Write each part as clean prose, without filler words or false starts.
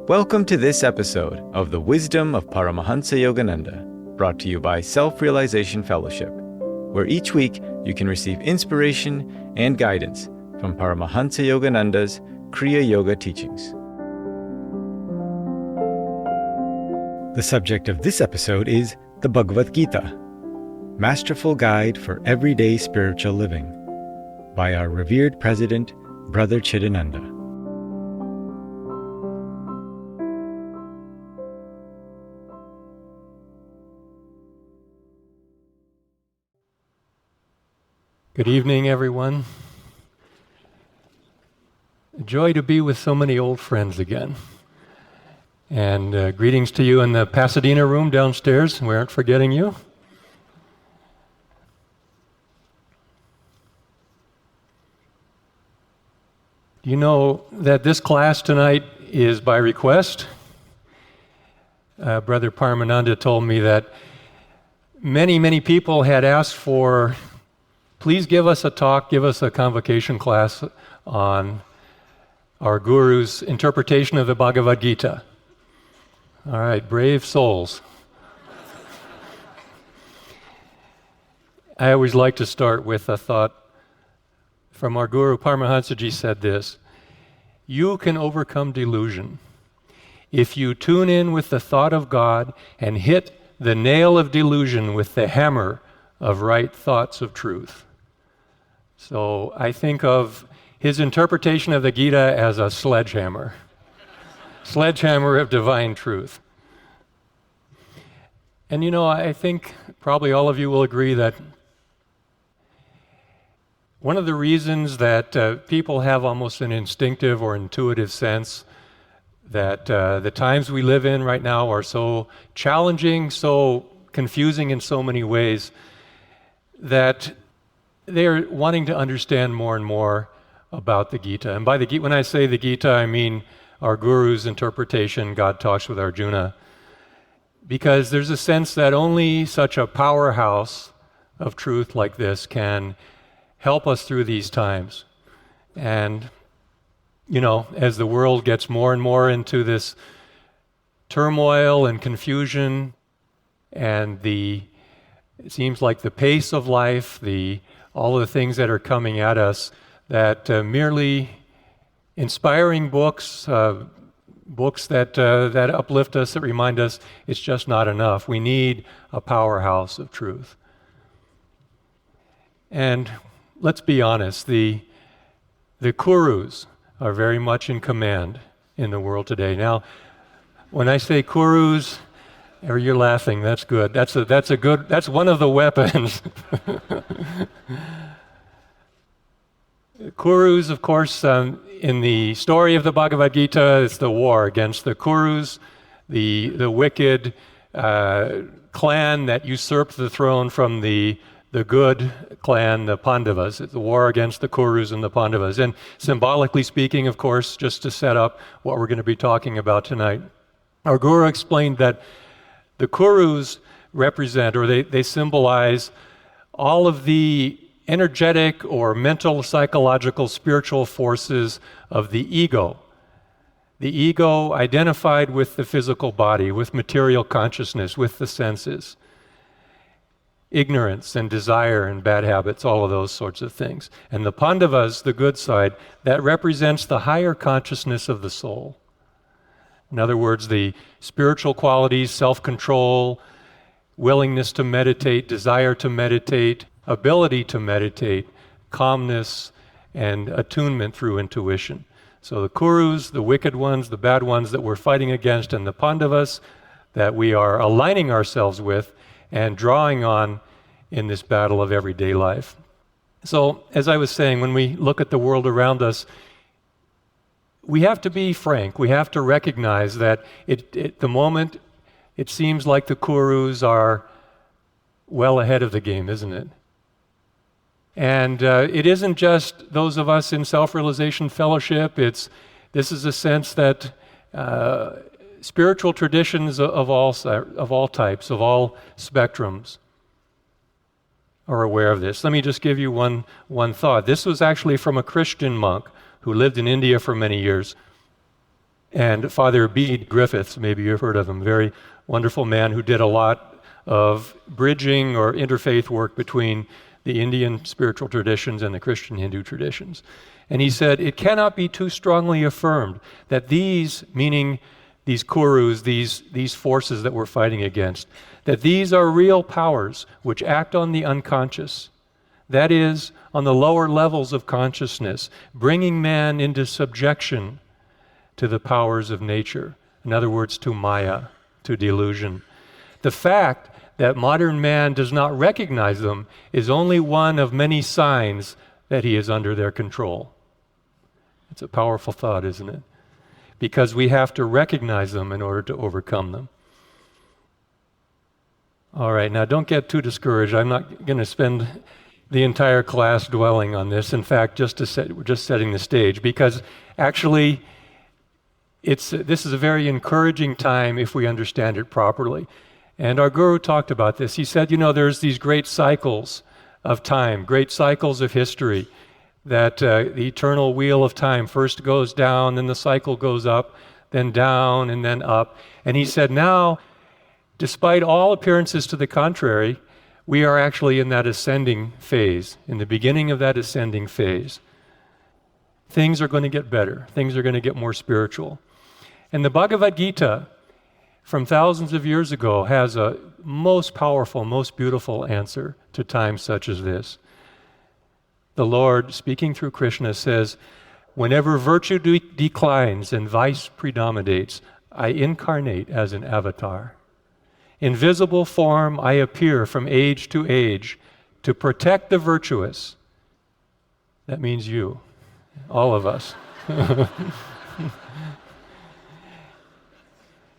Welcome to this episode of The Wisdom of Paramahansa Yogananda, brought to you by Self-Realization Fellowship, where each week you can receive inspiration and guidance from Paramahansa Yogananda's Kriya Yoga teachings. The subject of this episode is the Bhagavad Gita, Masterful Guide for Everyday Spiritual Living, by our revered President, Brother Chidananda. Good evening, everyone. A joy to be with so many old friends again. And greetings to you in the Pasadena room downstairs. We aren't forgetting you. Do you know that this class tonight is by request? Brother Paramahansa told me that many people had asked for, please give us a talk, give us a convocation class on our Guru's interpretation of the Bhagavad Gita. All right, brave souls. I always like to start with a thought from our Guru. Paramahansa Ji said this: you can overcome delusion if you tune in with the thought of God and hit the nail of delusion with the hammer of right thoughts of truth. So I think of his interpretation of the Gita as a sledgehammer of divine truth. And you know, I think probably all of you will agree that one of the reasons that people have almost an instinctive or intuitive sense that the times we live in right now are so challenging, so confusing in so many ways, that they're wanting to understand more and more about the Gita. And by the Gita, when I say the Gita, I mean our Guru's interpretation, God Talks with Arjuna, because there's a sense that only such a powerhouse of truth like this can help us through these times. And, you know, as the world gets more and more into this turmoil and confusion, and it seems like the pace of life, all of the things that are coming at us, that merely inspiring books that uplift us, that remind us it's just not enough. We need a powerhouse of truth. And let's be honest, the Kurus are very much in command in the world today. Now, when I say Kurus, you're laughing, that's good. That's one of the weapons. Kurus, of course, in the story of the Bhagavad Gita, it's the war against the Kurus, the wicked clan that usurped the throne from the good clan, the Pandavas. It's the war against the Kurus and the Pandavas. And symbolically speaking, of course, just to set up what we're going to be talking about tonight, our Guru explained that the Kurus represent, or they symbolize, all of the energetic or mental, psychological, spiritual forces of the ego. The ego identified with the physical body, with material consciousness, with the senses. Ignorance and desire and bad habits, all of those sorts of things. And the Pandavas, the good side, that represents the higher consciousness of the soul. In other words, the spiritual qualities, self-control, willingness to meditate, desire to meditate, ability to meditate, calmness, and attunement through intuition. So the Kurus, the wicked ones, the bad ones that we're fighting against, and the Pandavas that we are aligning ourselves with and drawing on in this battle of everyday life. So, as I was saying, when we look at the world around us, we have to be frank. We have to recognize that at the moment, it seems like the Kurus are well ahead of the game, isn't it? And it isn't just those of us in Self-Realization Fellowship. This is a sense that spiritual traditions of all types, of all spectrums, are aware of this. Let me just give you one thought. This was actually from a Christian monk who lived in India for many years. And Father Bede Griffiths, maybe you've heard of him, very wonderful man who did a lot of bridging or interfaith work between the Indian spiritual traditions and the Christian Hindu traditions. And he said, it cannot be too strongly affirmed that these, meaning these kurus, these forces that we're fighting against, that these are real powers which act on the unconscious. That is, on the lower levels of consciousness, bringing man into subjection to the powers of nature. In other words, to Maya, to delusion. The fact that modern man does not recognize them is only one of many signs that he is under their control. It's a powerful thought, isn't it? Because we have to recognize them in order to overcome them. All right, now don't get too discouraged. I'm not going to spend the entire class dwelling on this. In fact, we're just setting the stage, because actually this is a very encouraging time if we understand it properly. And our guru talked about this. He said, there's these great cycles of time, great cycles of history, that the eternal wheel of time first goes down, then the cycle goes up, then down, and then up. And he said, now, despite all appearances to the contrary, we are actually in that ascending phase, in the beginning of that ascending phase. Things are going to get better. Things are going to get more spiritual. And the Bhagavad Gita, from thousands of years ago, has a most powerful, most beautiful answer to times such as this. The Lord, speaking through Krishna, says, whenever virtue declines and vice predominates, I incarnate as an avatar. In visible form, I appear from age to age to protect the virtuous. That means you, all of us.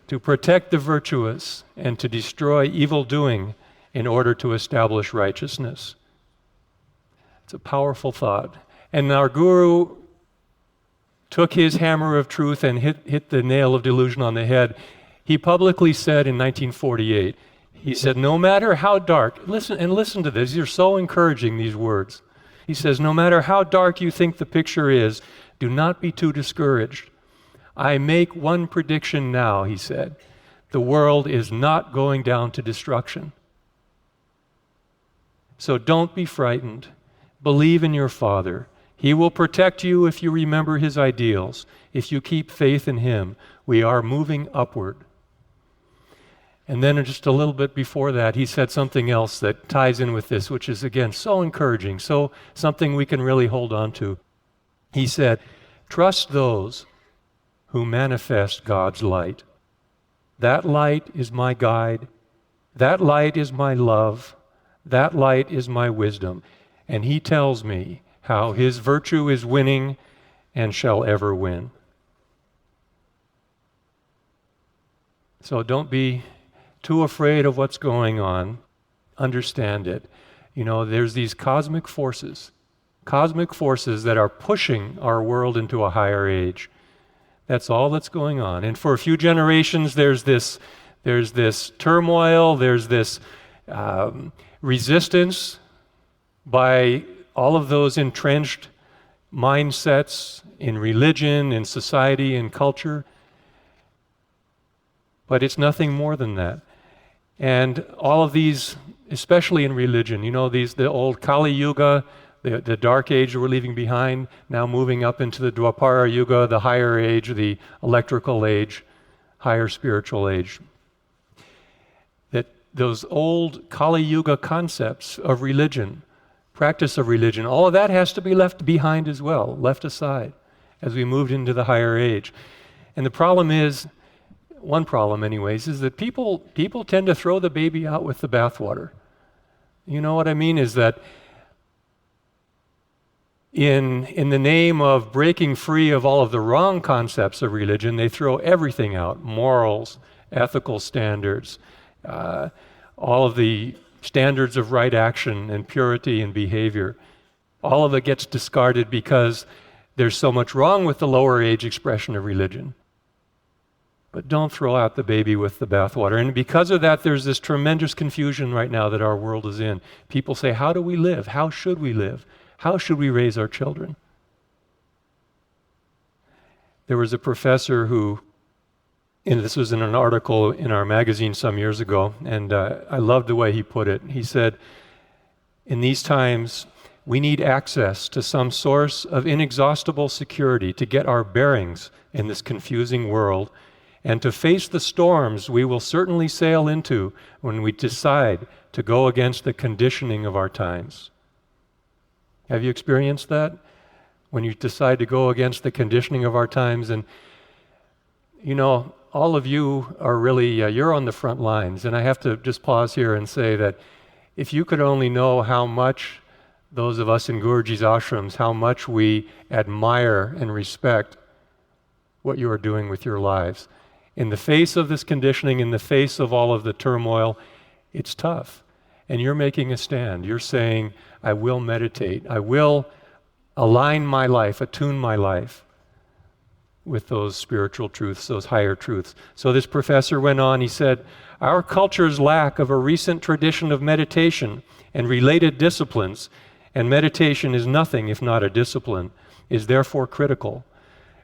To protect the virtuous and to destroy evil doing in order to establish righteousness. It's a powerful thought. And our guru took his hammer of truth and hit the nail of delusion on the head. He publicly said in 1948, he said, no matter how dark, listen to this, these are so encouraging, these words. He says, no matter how dark you think the picture is, do not be too discouraged. I make one prediction now, he said. The world is not going down to destruction. So don't be frightened. Believe in your Father. He will protect you if you remember His ideals. If you keep faith in Him, we are moving upward. And then just a little bit before that, he said something else that ties in with this, which is, again, so encouraging, so something we can really hold on to. He said, trust those who manifest God's light. That light is my guide. That light is my love. That light is my wisdom. And He tells me how His virtue is winning and shall ever win. So don't be too afraid of what's going on. Understand it. There's these cosmic forces that are pushing our world into a higher age. That's all that's going on. And for a few generations, there's this turmoil, there's this resistance by all of those entrenched mindsets in religion, in society, in culture. But it's nothing more than that. And all of these, especially in religion, the old Kali Yuga, the dark age that we're leaving behind, now moving up into the Dwapara Yuga, the higher age, the electrical age, higher spiritual age. That those old Kali Yuga concepts of religion, practice of religion, all of that has to be left behind as well, left aside, as we moved into the higher age. And the problem is, one problem anyways, is that people tend to throw the baby out with the bathwater. You know what I mean? Is that in the name of breaking free of all of the wrong concepts of religion, they throw everything out: morals, ethical standards, all of the standards of right action and purity and behavior. All of it gets discarded because there's so much wrong with the lower age expression of religion. But don't throw out the baby with the bathwater. And because of that, there's this tremendous confusion right now that our world is in. People say, how do we live? How should we live? How should we raise our children? There was a professor who, and this was in an article in our magazine some years ago, and I loved the way he put it. He said, in these times, we need access to some source of inexhaustible security to get our bearings in this confusing world and to face the storms we will certainly sail into when we decide to go against the conditioning of our times. Have you experienced that? When you decide to go against the conditioning of our times, and you know, all of you are really, you're on the front lines, and I have to just pause here and say that if you could only know how much those of us in Guruji's ashrams, how much we admire and respect what you are doing with your lives. In the face of this conditioning, in the face of all of the turmoil, it's tough. And you're making a stand. You're saying, I will meditate. I will align my life, attune my life with those spiritual truths, those higher truths. So this professor went on, he said, our culture's lack of a recent tradition of meditation and related disciplines, and meditation is nothing if not a discipline, is therefore critical.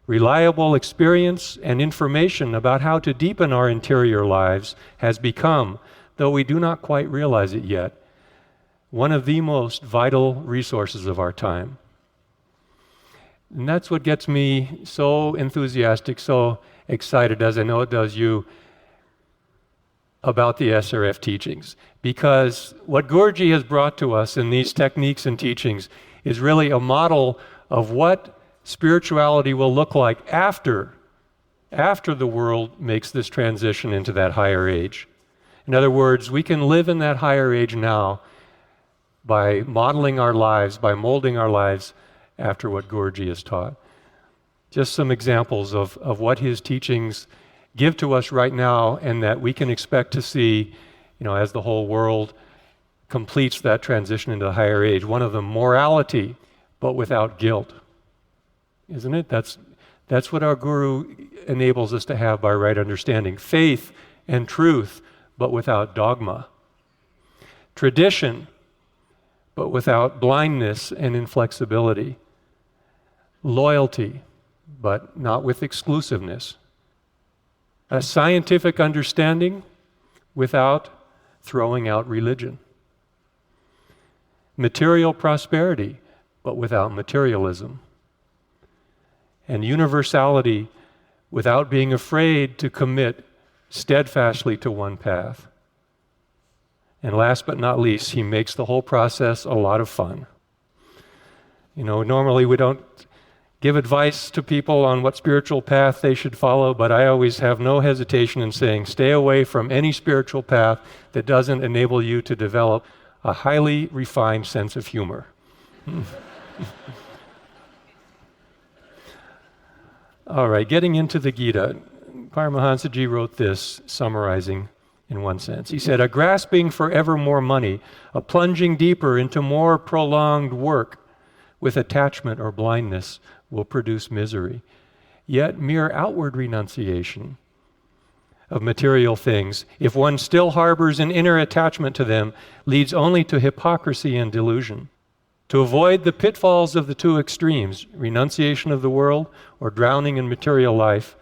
Reliable experience and information about how to deepen our interior lives has become, though we do not quite realize it yet, one of the most vital resources of our time. And that's what gets me so enthusiastic, so excited, as I know it does you, about the SRF teachings. Because what Guruji has brought to us in these techniques and teachings is really a model of what spirituality will look like after the world makes this transition into that higher age. In other words, we can live in that higher age now by modeling our lives, by molding our lives after what Guruji has taught. Just some examples of what his teachings give to us right now, and that we can expect to see, as the whole world completes that transition into the higher age. One of them, morality, but without guilt. Isn't it? That's what our Guru enables us to have by right understanding. Faith and truth, but without dogma. Tradition, but without blindness and inflexibility. Loyalty, but not with exclusiveness. A scientific understanding without throwing out religion. Material prosperity, but without materialism. And universality without being afraid to commit steadfastly to one path. And last but not least, he makes the whole process a lot of fun. Normally we don't give advice to people on what spiritual path they should follow, but I always have no hesitation in saying, stay away from any spiritual path that doesn't enable you to develop a highly refined sense of humor. All right, getting into the Gita, Paramahansa Ji wrote this, summarizing in one sense. He said, a grasping for ever more money, a plunging deeper into more prolonged work with attachment or blindness will produce misery. Yet mere outward renunciation of material things, if one still harbors an inner attachment to them, leads only to hypocrisy and delusion. To avoid the pitfalls of the two extremes, renunciation of the world or drowning in material life,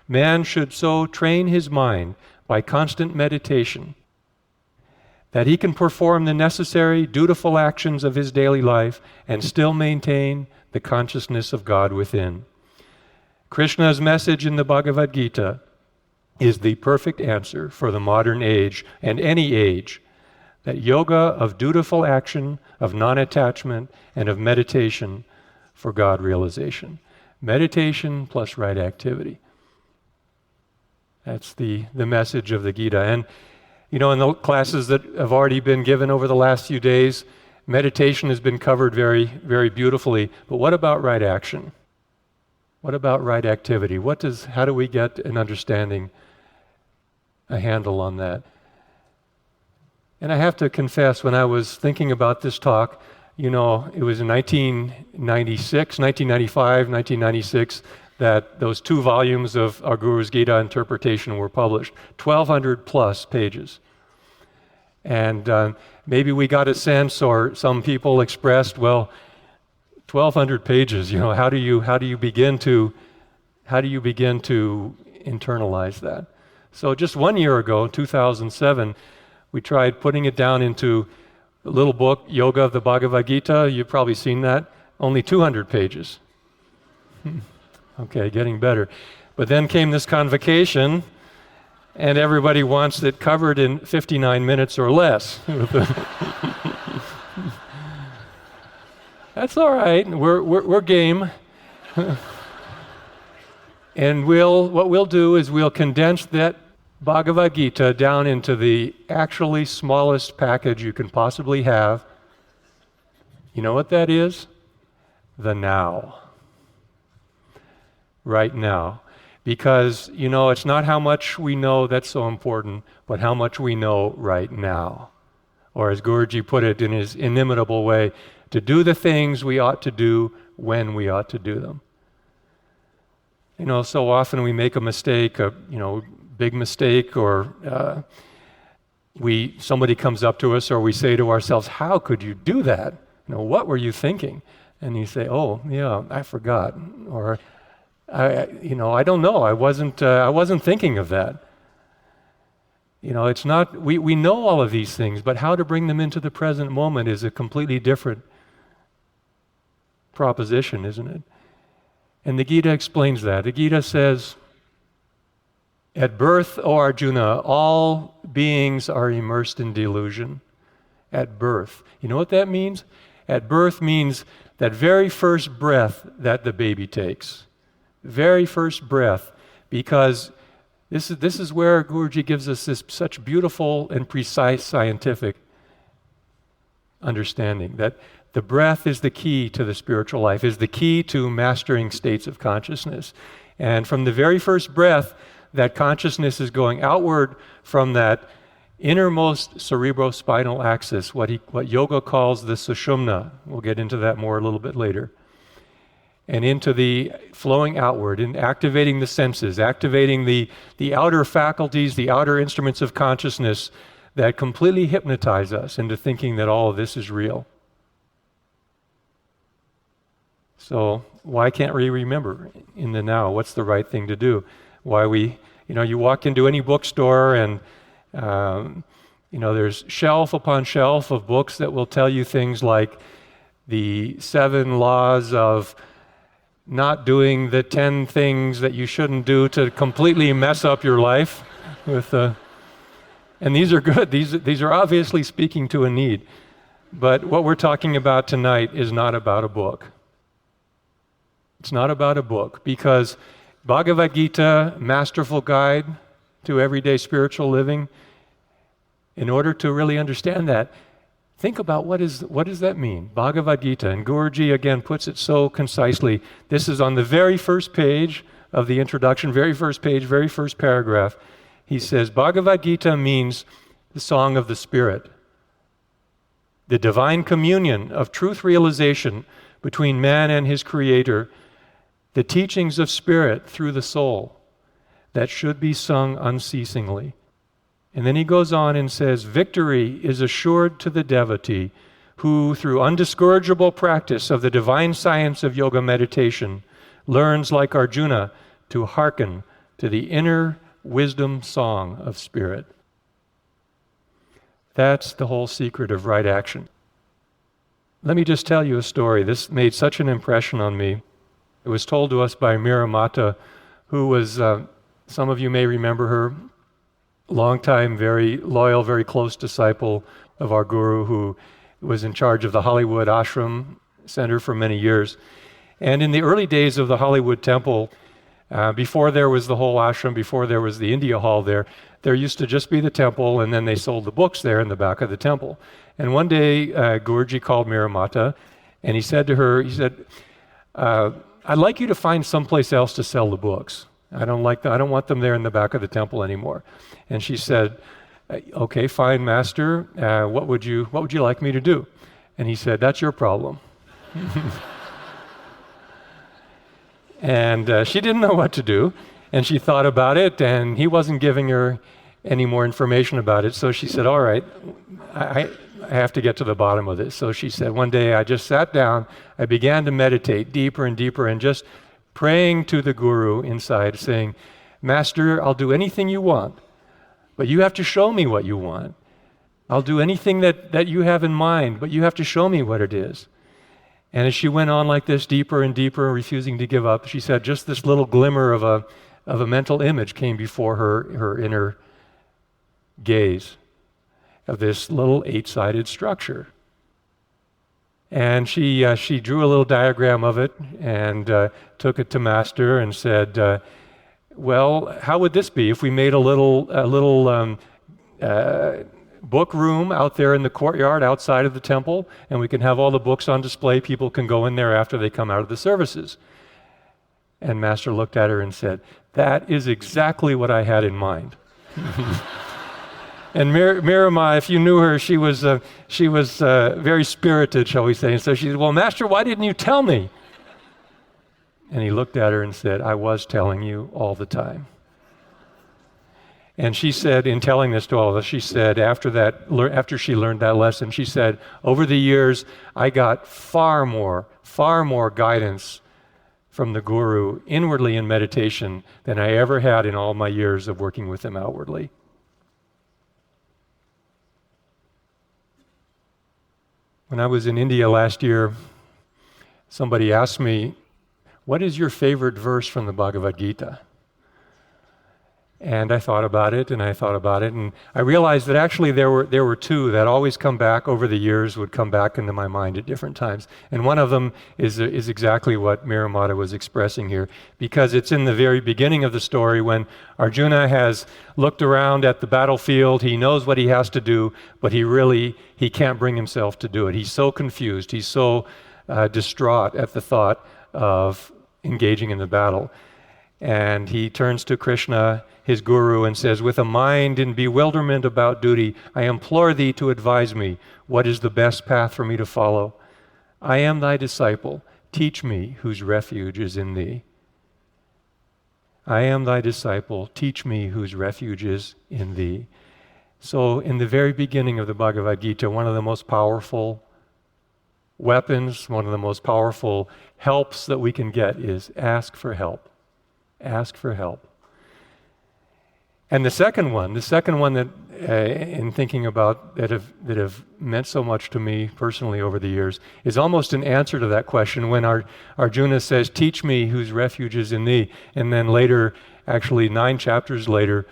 man should so train his mind by constant meditation that he can perform the necessary, dutiful actions of his daily life and still maintain the consciousness of God within. Krishna's message in the Bhagavad Gita is the perfect answer for the modern age and any age, that yoga of dutiful action, of non-attachment, and of meditation for God realization. Meditation plus right activity. That's the message of the Gita. And in the classes that have already been given over the last few days, meditation has been covered very, very beautifully. But what about right action? What about right activity? How do we get an understanding, a handle on that? And I have to confess, when I was thinking about this talk, it was in 1995, 1996, that those 2 volumes of our Guru's Gita interpretation were published, 1,200 plus pages. And maybe we got a sense, or some people expressed, well, 1,200 pages, how do you begin to How do you begin to internalize that? So just 1 year ago, 2007, we tried putting it down into a little book, Yoga of the Bhagavad Gita. You've probably seen that. Only 200 pages. Okay, getting better. But then came this convocation, and everybody wants it covered in 59 minutes or less. That's all right. We're game. And what we'll do is we'll condense that Bhagavad Gita down into the actually smallest package you can possibly have. You know what that is? The now. Right now. Because, it's not how much we know that's so important, but how much we know right now. Or as Guruji put it in his inimitable way, to do the things we ought to do when we ought to do them. So often we make a mistake, big mistake, or somebody comes up to us, or we say to ourselves, "How could you do that? What were you thinking?" And you say, "Oh, yeah, I forgot," or I don't know. I wasn't thinking of that. It's not. We know all of these things, but how to bring them into the present moment is a completely different proposition, isn't it? And the Gita explains that. The Gita says, "At birth, O Arjuna, all beings are immersed in delusion." At birth. You know what that means? At birth means that very first breath that the baby takes. Very first breath. Because this is where Guruji gives us this such beautiful and precise scientific understanding, that the breath is the key to the spiritual life, is the key to mastering states of consciousness. And from the very first breath, that consciousness is going outward from that innermost cerebrospinal axis, what yoga calls the sushumna. We'll get into that more a little bit later. And into the flowing outward, and activating the senses, activating the outer faculties, the outer instruments of consciousness that completely hypnotize us into thinking that all of this is real. So why can't we remember in the now? What's the right thing to do? You walk into any bookstore and, there's shelf upon shelf of books that will tell you things like the 7 laws of not doing the 10 things that you shouldn't do to completely mess up your life. And these are good. These are obviously speaking to a need. But what we're talking about tonight is not about a book. It's not about a book, because Bhagavad Gita, Masterful Guide to Everyday Spiritual Living, in order to really understand that, think about what does that mean? Bhagavad Gita. And Guruji again puts it so concisely. This is on the very first page of the introduction, very first page, very first paragraph. He says, Bhagavad Gita means the song of the Spirit, the divine communion of truth realization between man and his Creator, the teachings of Spirit through the soul that should be sung unceasingly. And then he goes on and says, victory is assured to the devotee who, through undiscourageable practice of the divine science of yoga meditation, learns like Arjuna to hearken to the inner wisdom song of Spirit. That's the whole secret of right action. Let me just tell you a story. This made such an impression on me. It was told to us by Mira Mata, who was, some of you may remember her, long-time, very loyal, very close disciple of our Guru, who was in charge of the Hollywood Ashram Center for many years. And in the early days of the Hollywood Temple, before there was the whole ashram, before there was the India Hall there used to just be the temple, and then they sold the books there in the back of the temple. And one day, Guruji called Mira Mata, and he said to her, I'd like you to find someplace else to sell the books. I don't want them there in the back of the temple anymore. And she said, okay, fine, Master. What would you like me to do? And he said, that's your problem. And she didn't know what to do. And she thought about it, and he wasn't giving her any more information about it. So she said, all right, I have to get to the bottom of this. So she said, one day I just sat down, I began to meditate deeper and deeper, and just praying to the Guru inside, saying, Master, I'll do anything you want, but you have to show me what you want. I'll do anything that you have in mind, but you have to show me what it is. And as she went on like this, deeper and deeper, refusing to give up, she said just this little glimmer of a mental image came before her inner gaze of this little 8-sided structure. And she drew a little diagram of it and took it to Master and said, well, how would this be if we made a little book room out there in the courtyard outside of the temple, and we can have all the books on display. People can go in there after they come out of the services. And Master looked at her and said, that is exactly what I had in mind. And Miramai, if you knew her, she was very spirited, shall we say. And so she said, well, Master, why didn't you tell me? And he looked at her and said, I was telling you all the time. And she said, in telling this to all of us, she said, after she learned that lesson, she said, over the years, I got far more guidance from the Guru inwardly in meditation than I ever had in all my years of working with him outwardly. When I was in India last year, somebody asked me, what is your favorite verse from the Bhagavad Gita? And I thought about it, and I realized that actually there were two that always come back over the years, would come back into my mind at different times. And one of them is exactly what Miramata was expressing here, because it's in the very beginning of the story when Arjuna has looked around at the battlefield. He knows what he has to do, but he can't bring himself to do it. He's so confused. He's so distraught at the thought of engaging in the battle. And he turns to Krishna, his guru, and says, with a mind in bewilderment about duty, I implore thee to advise me what is the best path for me to follow. I am thy disciple. Teach me whose refuge is in thee. I am thy disciple. Teach me whose refuge is in thee. So in the very beginning of the Bhagavad Gita, one of the most powerful weapons, one of the most powerful helps that we can get is ask for help. Ask for help. And the second one that in thinking about that have meant so much to me personally over the years is almost an answer to that question when Arjuna says, teach me whose refuge is in thee. And then later, actually 9 chapters later,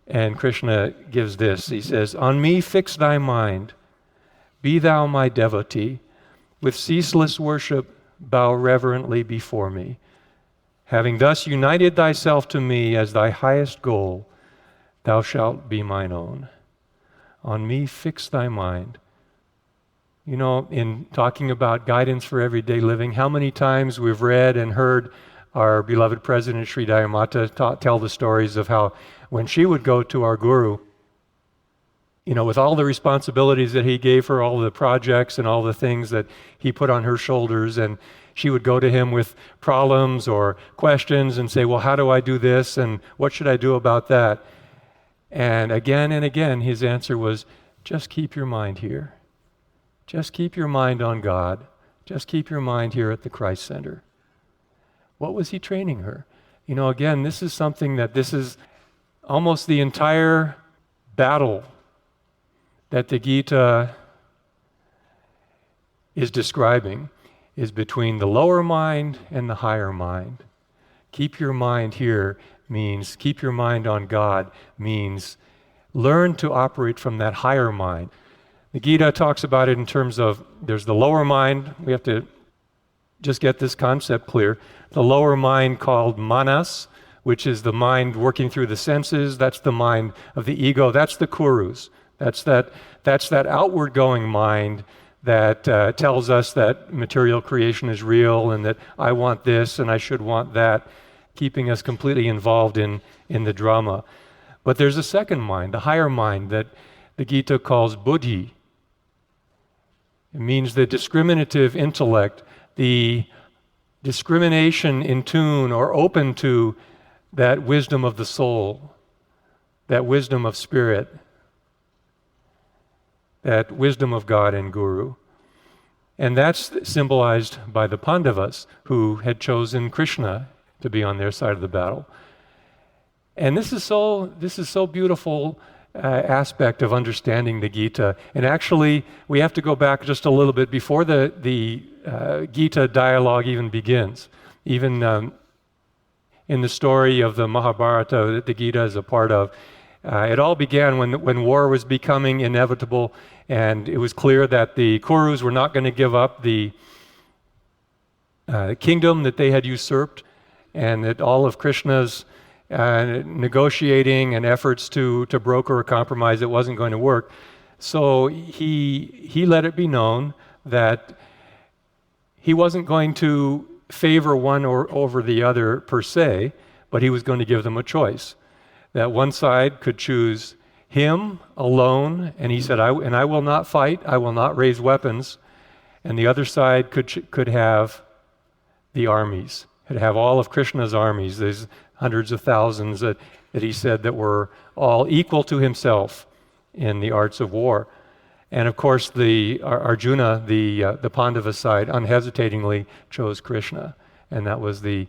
and Krishna gives this. He says, on me fix thy mind, be thou my devotee, with ceaseless worship bow reverently before me. Having thus united thyself to me as thy highest goal, thou shalt be mine own. On me fix thy mind. You know, in talking about guidance for everyday living, how many times we've read and heard our beloved President Sri Dayamata tell the stories of how when she would go to our Guru, you know, with all the responsibilities that he gave her, all the projects and all the things that he put on her shoulders, and she would go to him with problems or questions and say, well, how do I do this? And what should I do about that? And again, his answer was, just keep your mind here. Just keep your mind on God. Just keep your mind here at the Christ Center. What was he training her? You know, again, this is almost the entire battle that the Gita is describing is between the lower mind and the higher mind. Keep your mind here means keep your mind on God, means learn to operate from that higher mind. The Gita talks about it in terms of there's the lower mind. We have to just get this concept clear. The lower mind called manas, which is the mind working through the senses. That's the mind of the ego. That's the kurus. That's that outward going mind that tells us that material creation is real and that I want this and I should want that, keeping us completely involved in the drama. But there's a second mind, the higher mind, that the Gita calls buddhi. It means the discriminative intellect, the discrimination in tune or open to that wisdom of the soul, that wisdom of spirit, that wisdom of God and Guru. And that's symbolized by the Pandavas, who had chosen Krishna to be on their side of the battle. And this is so beautiful aspect of understanding the Gita. And actually, we have to go back just a little bit before the Gita dialogue even begins. Even in the story of the Mahabharata that the Gita is a part of, it all began when war was becoming inevitable, and it was clear that the Kurus were not going to give up the kingdom that they had usurped, and that all of Krishna's negotiating and efforts to broker a compromise, it wasn't going to work. So he let it be known that he wasn't going to favor one or over the other per se, but he was going to give them a choice. That one side could choose him alone, and he said, I will not fight, I will not raise weapons. And the other side could have the armies, could have all of Krishna's armies. There's hundreds of thousands that he said that were all equal to himself in the arts of war. And of course, Arjuna, the Pandava side, unhesitatingly chose Krishna, and that was the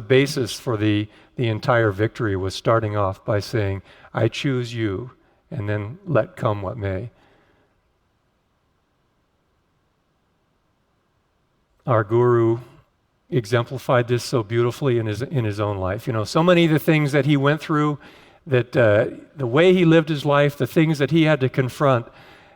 basis for the entire victory, was starting off by saying, I choose you, and then let come what may. Our Guru exemplified this so beautifully in his own life. So many of the things that he went through, that the way he lived his life, the things that he had to confront,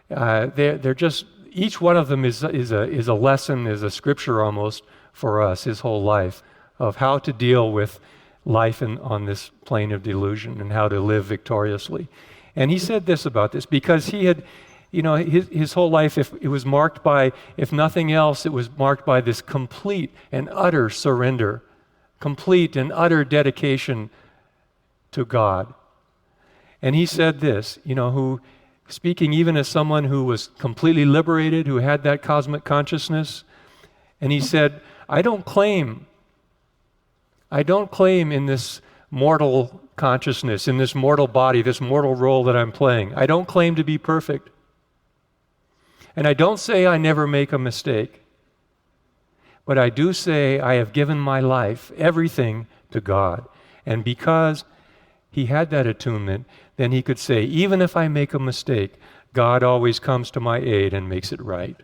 they're just, each one of them is a lesson, is a scripture almost for us, his whole life, of how to deal with life on this plane of delusion and how to live victoriously. And he said this about this, because he had, his whole life, it was marked by, if nothing else, it was marked by this complete and utter surrender, complete and utter dedication to God. And he said this, who, speaking even as someone who was completely liberated, who had that cosmic consciousness, and he said, I don't claim in this mortal consciousness, in this mortal body, this mortal role that I'm playing, I don't claim to be perfect. And I don't say I never make a mistake. But I do say I have given my life, everything, to God. And because he had that attunement, then he could say, even if I make a mistake, God always comes to my aid and makes it right.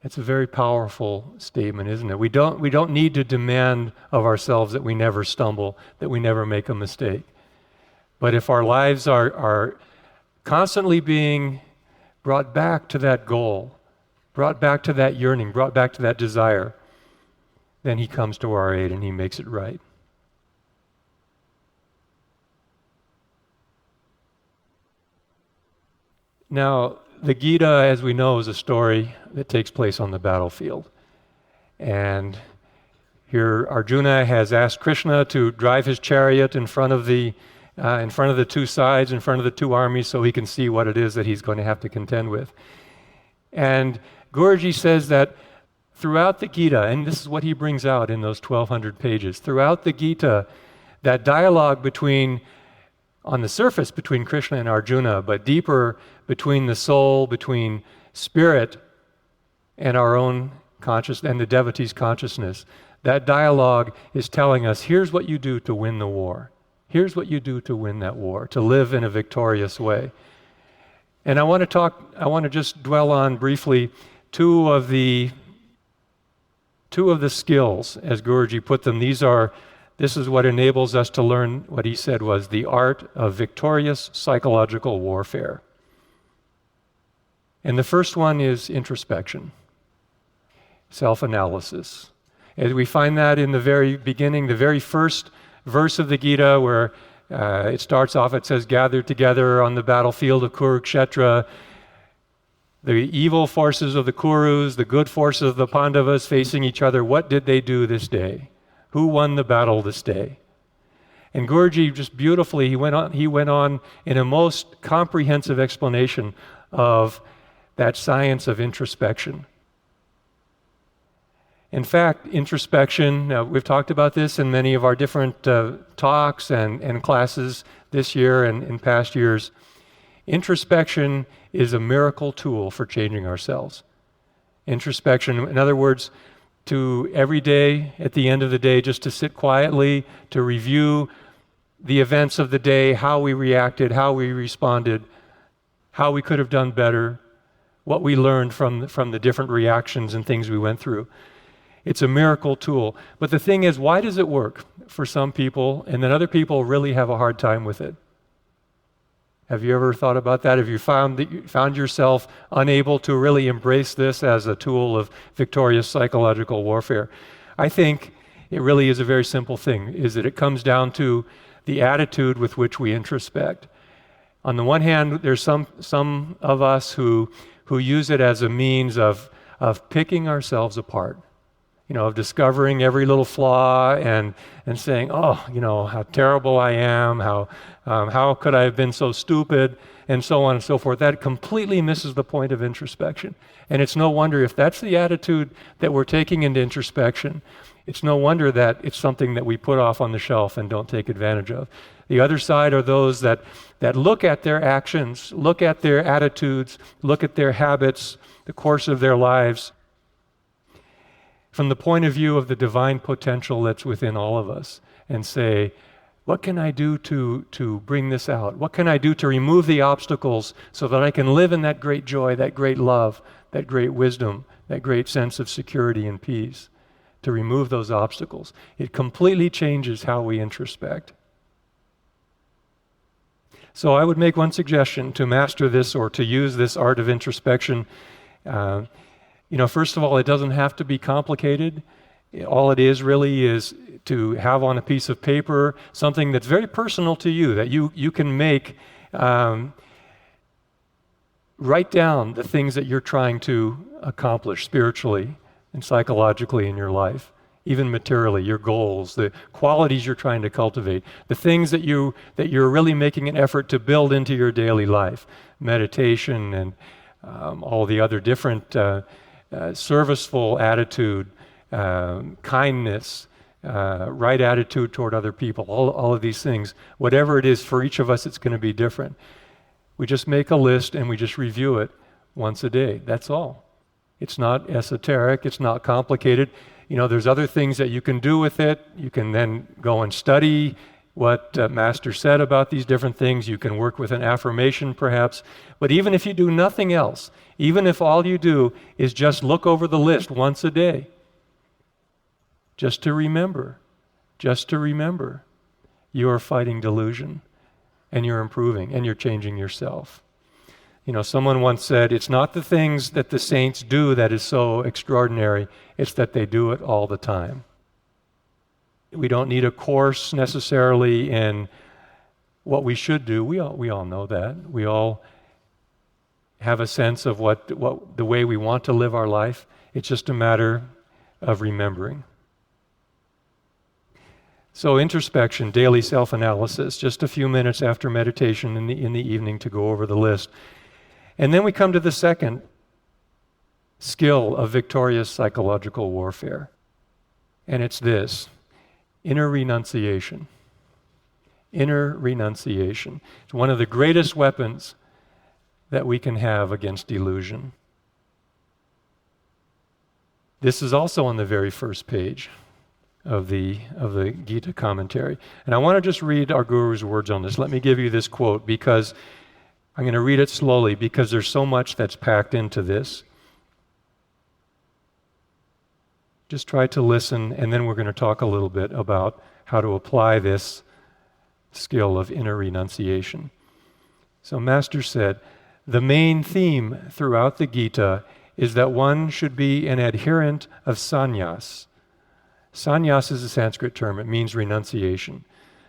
It's a very powerful statement, isn't it? We don't need to demand of ourselves that we never stumble, that we never make a mistake. But if our lives are constantly being brought back to that goal, brought back to that yearning, brought back to that desire, then he comes to our aid and he makes it right. Now, the Gita, as we know, is a story that takes place on the battlefield. And here Arjuna has asked Krishna to drive his chariot in front of the two sides, in front of the two armies, so he can see what it is that he's going to have to contend with. And Guruji says that throughout the Gita, and this is what he brings out in those 1,200 pages, throughout the Gita, that dialogue on the surface between Krishna and Arjuna, but deeper between the soul, between spirit and our own consciousness, and the devotee's consciousness, that dialogue is telling us, here's what you do to win the war. Here's what you do to win that war, to live in a victorious way. And I want to just dwell on briefly two of the skills, as Guruji put them. This is what enables us to learn what he said was the art of victorious psychological warfare. And the first one is introspection, self-analysis. As we find that in the very beginning, the very first verse of the Gita, where it starts off, it says, gathered together on the battlefield of Kurukshetra, the evil forces of the Kurus, the good forces of the Pandavas facing each other. What did they do this day? Who won the battle this day? And Guruji just beautifully, he went on in a most comprehensive explanation of that science of introspection. In fact, introspection, we've talked about this in many of our different talks and classes this year and in past years. Introspection is a miracle tool for changing ourselves. Introspection, in other words, to every day, at the end of the day, just to sit quietly, to review the events of the day, how we reacted, how we responded, how we could have done better, what we learned from the different reactions and things we went through. It's a miracle tool. But the thing is, why does it work for some people and then other people really have a hard time with it? Have you ever thought about that? Have you found yourself unable to really embrace this as a tool of victorious psychological warfare? I think it really is a very simple thing, is that it comes down to the attitude with which we introspect. On the one hand, there's some of us who use it as a means of picking ourselves apart, of discovering every little flaw and saying, oh, how terrible I am, how could I have been so stupid, and so on and so forth. That completely misses the point of introspection. And it's no wonder if that's the attitude that we're taking into introspection, it's no wonder that it's something that we put off on the shelf and don't take advantage of. The other side are those that look at their actions, look at their attitudes, look at their habits, the course of their lives, from the point of view of the divine potential that's within all of us, and say, what can I do to bring this out? What can I do to remove the obstacles so that I can live in that great joy, that great love, that great wisdom, that great sense of security and peace? To remove those obstacles. It completely changes how we introspect. So I would make one suggestion to master this or to use this art of introspection. First of all, it doesn't have to be complicated. All it is really is to have on a piece of paper something that's very personal to you, that you can make, write down the things that you're trying to accomplish spiritually and psychologically in your life, even materially, your goals, the qualities you're trying to cultivate, the things that you're really making an effort to build into your daily life, meditation and all the other different serviceful attitude, kindness, right attitude toward other people, all of these things. Whatever it is, for each of us, it's going to be different. We just make a list and we just review it once a day. That's all. It's not esoteric. It's not complicated. There's other things that you can do with it. You can then go and study what Master said about these different things. You can work with an affirmation, perhaps. But even if you do nothing else, even if all you do is just look over the list once a day, just to remember, you are fighting delusion, and you're improving, and you're changing yourself. Someone once said, it's not the things that the saints do that is so extraordinary, it's that they do it all the time. We don't need a course necessarily in what we should do. We all know that. We all have a sense of what the way we want to live our life. It's just a matter of remembering. So introspection, daily self-analysis, just a few minutes after meditation in the evening to go over the list. And then we come to the second skill of victorious psychological warfare. And it's this: inner renunciation. Inner renunciation. It's one of the greatest weapons that we can have against delusion. This is also on the very first page of the Gita commentary. And I want to just read our Guru's words on this. Let me give you this quote, because I'm going to read it slowly because there's so much that's packed into this. Just try to listen, and then we're going to talk a little bit about how to apply this skill of inner renunciation. So Master said, the main theme throughout the Gita is that one should be an adherent of sannyas. Sannyas is a Sanskrit term. It means renunciation.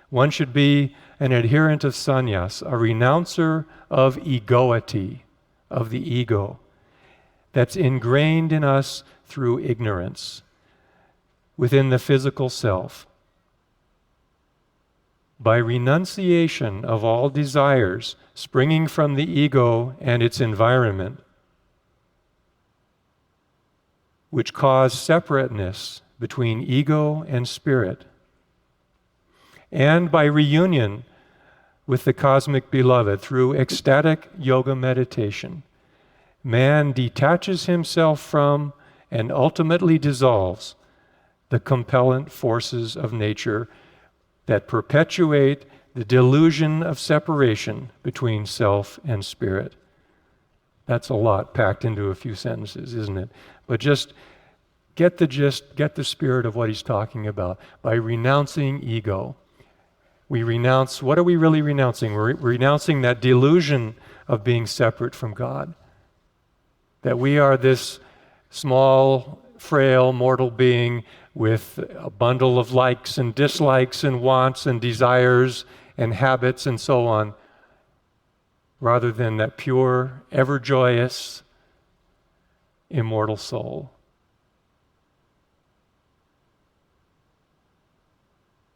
One should be an adherent of sannyas, a renouncer of egoity, of the ego, that's ingrained in us through ignorance, within the physical self. By renunciation of all desires springing from the ego and its environment, which cause separateness between ego and spirit, and by reunion with the cosmic beloved through ecstatic yoga meditation, man detaches himself from and ultimately dissolves the compellent forces of nature that perpetuate the delusion of separation between self and spirit. That's a lot packed into a few sentences, isn't it? But just get the gist, get the spirit of what he's talking about. By renouncing ego, we renounce, what are we really renouncing? We're renouncing that delusion of being separate from God. That we are this small, frail, mortal being with a bundle of likes and dislikes and wants and desires and habits and so on, rather than that pure, ever-joyous, immortal soul.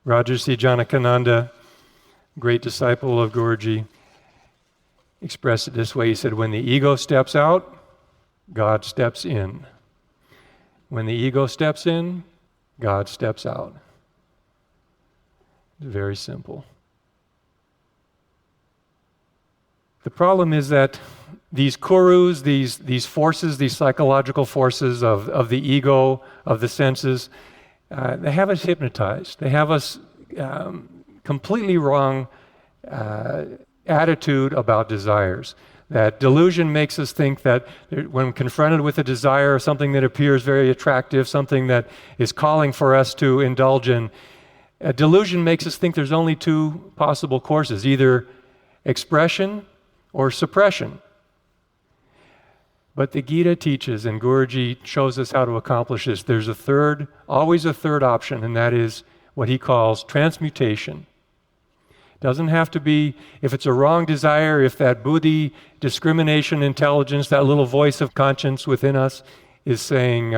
Rajarsi Janakananda, great disciple of Guruji, expressed it this way. He said, when the ego steps out, God steps in. When the ego steps in, God steps out. It's very simple. The problem is that these kurus, these forces, these psychological forces of the ego, of the senses, they have us hypnotized. They have us completely wrong attitude about desires. That delusion makes us think that when confronted with a desire, something that appears very attractive, something that is calling for us to indulge in, a delusion makes us think there's only two possible courses, either expression or suppression. But the Gita teaches, and Guruji shows us how to accomplish this, there's a third, always a third option, and that is what he calls transmutation. Doesn't have to be, if it's a wrong desire, if that buddhi, discrimination, intelligence, that little voice of conscience within us is saying,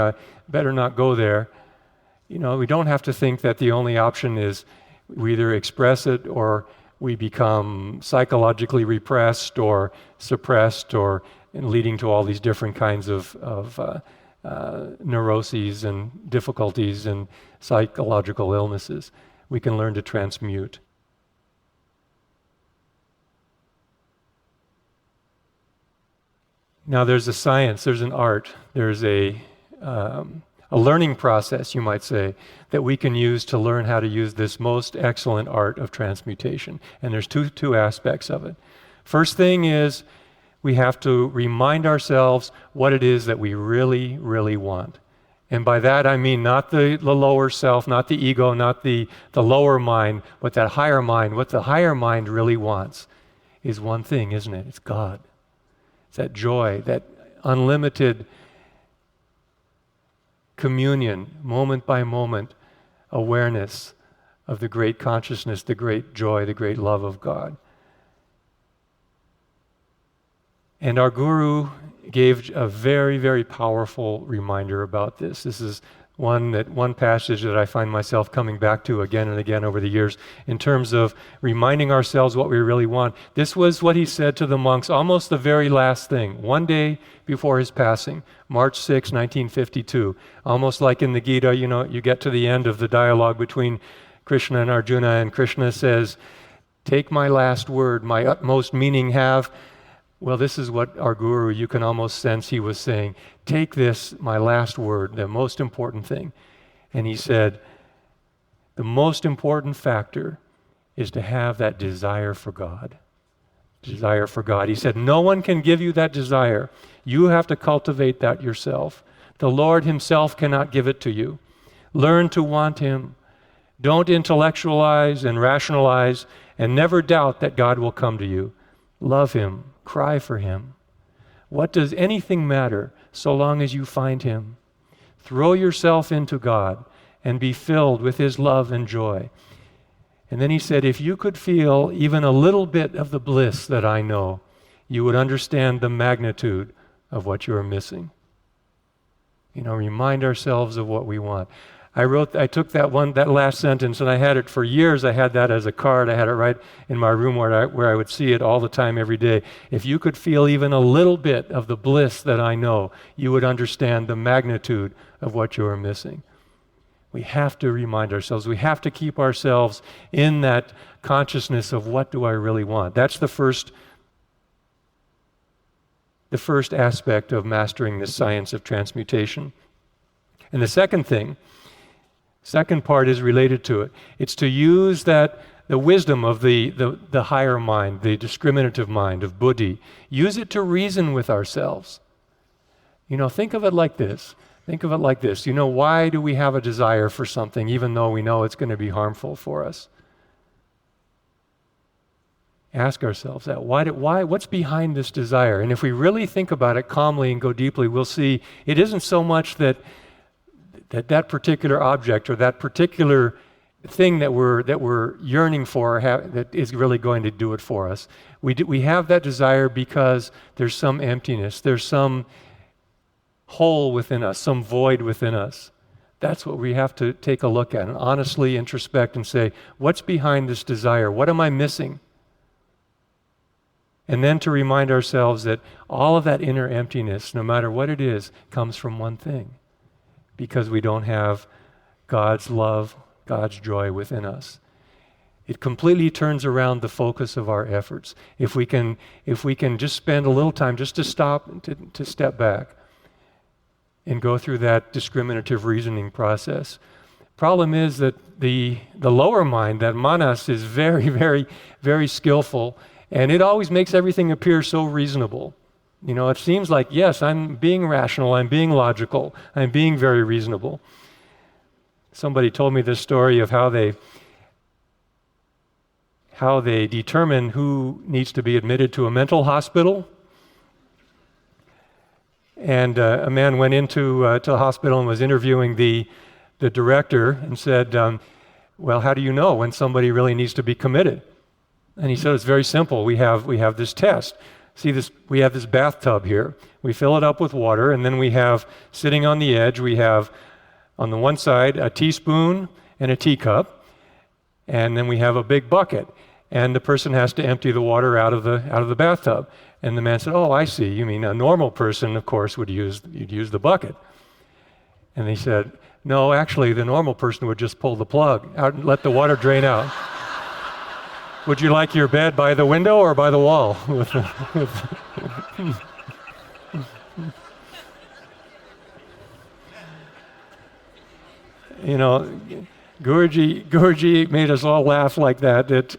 better not go there. You know, we don't have to think that the only option is we either express it or we become psychologically repressed or suppressed or leading to all these different kinds of neuroses and difficulties and psychological illnesses. We can learn to transmute. Now there's a science, there's an art, there's a learning process, you might say, that we can use to learn how to use this most excellent art of transmutation. And there's two aspects of it. First thing is we have to remind ourselves what it is that we really, really want. And by that I mean not the lower self, not the ego, not the lower mind, but that higher mind. What the higher mind really wants is one thing, isn't it? It's God. It's that joy, that unlimited communion, moment by moment, awareness of the great consciousness, the great joy, the great love of God. And our Guru gave a very, very powerful reminder about this. This is one passage that I find myself coming back to again and again over the years in terms of reminding ourselves what we really want. This was what he said to the monks, almost the very last thing, one day before his passing, March 6, 1952. Almost like in the Gita, you know, you get to the end of the dialogue between Krishna and Arjuna, and Krishna says, "Take my last word, my utmost meaning have." Well, this is what our Guru, you can almost sense he was saying, take this, my last word, the most important thing. And he said, the most important factor is to have that desire for God. Desire for God. He said, no one can give you that desire. You have to cultivate that yourself. The Lord himself cannot give it to you. Learn to want him. Don't intellectualize and rationalize and never doubt that God will come to you. Love him. Cry for him. What does anything matter so long as you find him? Throw yourself into God and be filled with his love and joy. And then he said, if you could feel even a little bit of the bliss that I know, you would understand the magnitude of what you are missing. You know, remind ourselves of what we want. I took that last sentence, and I had it for years. I had that as a card. I had it right in my room where I would see it all the time, every day. If you could feel even a little bit of the bliss that I know, you would understand the magnitude of what you are missing. We have to remind ourselves. We have to keep ourselves in that consciousness of what do I really want. That's the first aspect of mastering the science of transmutation. And the second part is related to it. It's to use the wisdom of the higher mind, the discriminative mind of buddhi, use it to reason with ourselves. Think of it like this. Why do we have a desire for something even though we know it's going to be harmful for us? Ask ourselves that. What's behind this desire? And if we really think about it calmly and go deeply, we'll see it isn't so much that particular object or that particular thing that we're yearning for that is really going to do it for us. We have that desire because there's some emptiness, there's some hole within us, some void within us. That's what we have to take a look at and honestly introspect and say, what's behind this desire? What am I missing? And then to remind ourselves that all of that inner emptiness, no matter what it is, comes from one thing. Because we don't have God's love, God's joy within us. It completely turns around the focus of our efforts. If we can just spend a little time just to stop, to step back and go through that discriminative reasoning process. Problem is that the lower mind, that manas, is very, very, very skillful, and it always makes everything appear so reasonable. It seems like, yes, I'm being rational, I'm being logical, I'm being very reasonable. Somebody told me this story of how they determine who needs to be admitted to a mental hospital. And a man went into a hospital and was interviewing the director and said, well, how do you know when somebody really needs to be committed? And he said, it's very simple. We have this test. See this, we have this bathtub here. We fill it up with water, and then we have, sitting on the edge, we have on the one side a teaspoon and a teacup, and then we have a big bucket. And the person has to empty the water out of the bathtub. And the man said, oh, I see. You mean a normal person, of course, you'd use the bucket. And he said, no, actually, the normal person would just pull the plug out and let the water drain out. Would you like your bed by the window or by the wall? Guruji made us all laugh like that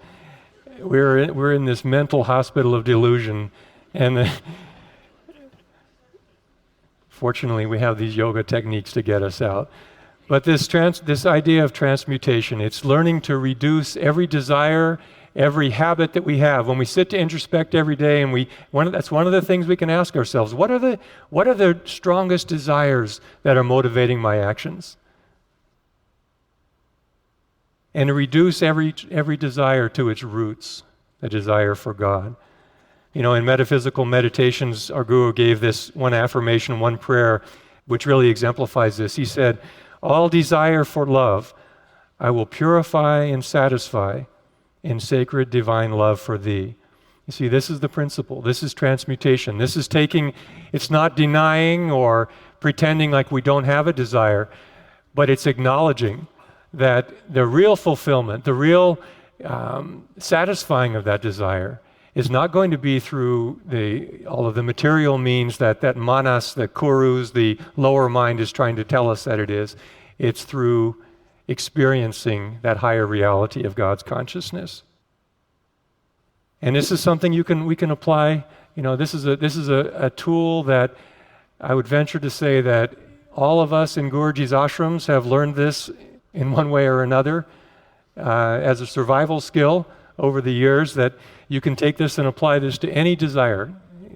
we're in this mental hospital of delusion, and fortunately we have these yoga techniques to get us out. But this idea of transmutation, it's learning to reduce every desire, every habit that we have. When we sit to introspect every day, and that's one of the things we can ask ourselves: what are the strongest desires that are motivating my actions? And to reduce every desire to its roots, the desire for God. In metaphysical meditations, our Guru gave this one affirmation, one prayer, which really exemplifies this. He said, all desire for love, I will purify and satisfy in sacred divine love for thee. You see, this is the principle. This is transmutation. This is it's not denying or pretending like we don't have a desire, but it's acknowledging that the real fulfillment, the real satisfying of that desire is not going to be through all of the material means that manas, the kurus, the lower mind is trying to tell us that it is. It's through experiencing that higher reality of God's consciousness. And this is something we can apply. This is a tool that I would venture to say that all of us in Guruji's ashrams have learned this in one way or another as a survival skill over the years, that you can take this and apply this to any desire.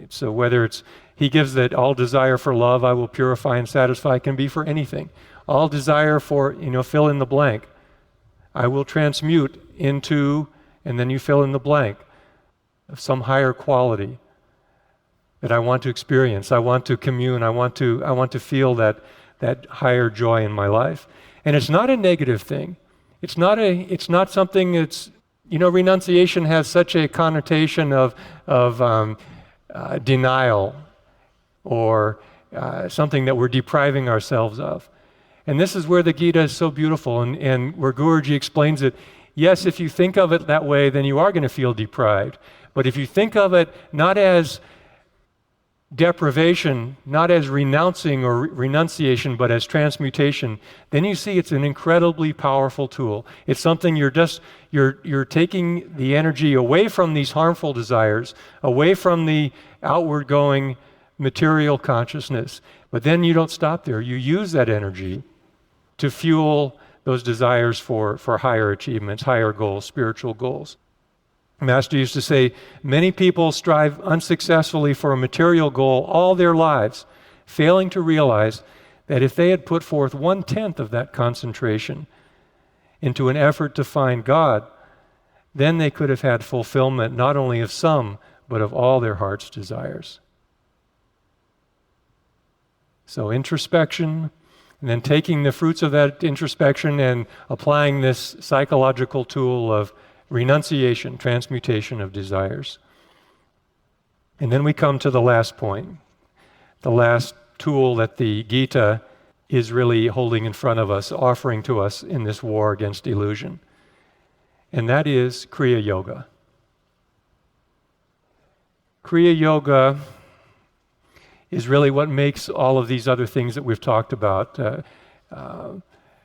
So whether he gives that all desire for love I will purify and satisfy, can be for anything. All desire for, fill in the blank, I will transmute into, and then you fill in the blank, of some higher quality that I want to experience. I want to commune. I want to feel that higher joy in my life. And it's not a negative thing. It's not something that's, renunciation has such a connotation of denial or something that we're depriving ourselves of. And this is where the Gita is so beautiful, and where Guruji explains it. Yes, if you think of it that way, then you are going to feel deprived. But if you think of it not as deprivation, not as renouncing or renunciation, but as transmutation, then you see it's an incredibly powerful tool. It's something you're taking the energy away from these harmful desires, away from the outward going material consciousness. But then you don't stop there. You use that energy to fuel those desires for higher achievements, higher goals, spiritual goals. Master used to say, many people strive unsuccessfully for a material goal all their lives, failing to realize that if they had put forth 1/10 of that concentration into an effort to find God, then they could have had fulfillment not only of some, but of all their heart's desires. So introspection, and then taking the fruits of that introspection and applying this psychological tool of renunciation, transmutation of desires. And then we come to the last point, the last tool that the Gita is really holding in front of us, offering to us in this war against illusion. And that is Kriya Yoga. Kriya Yoga is really what makes all of these other things that we've talked about,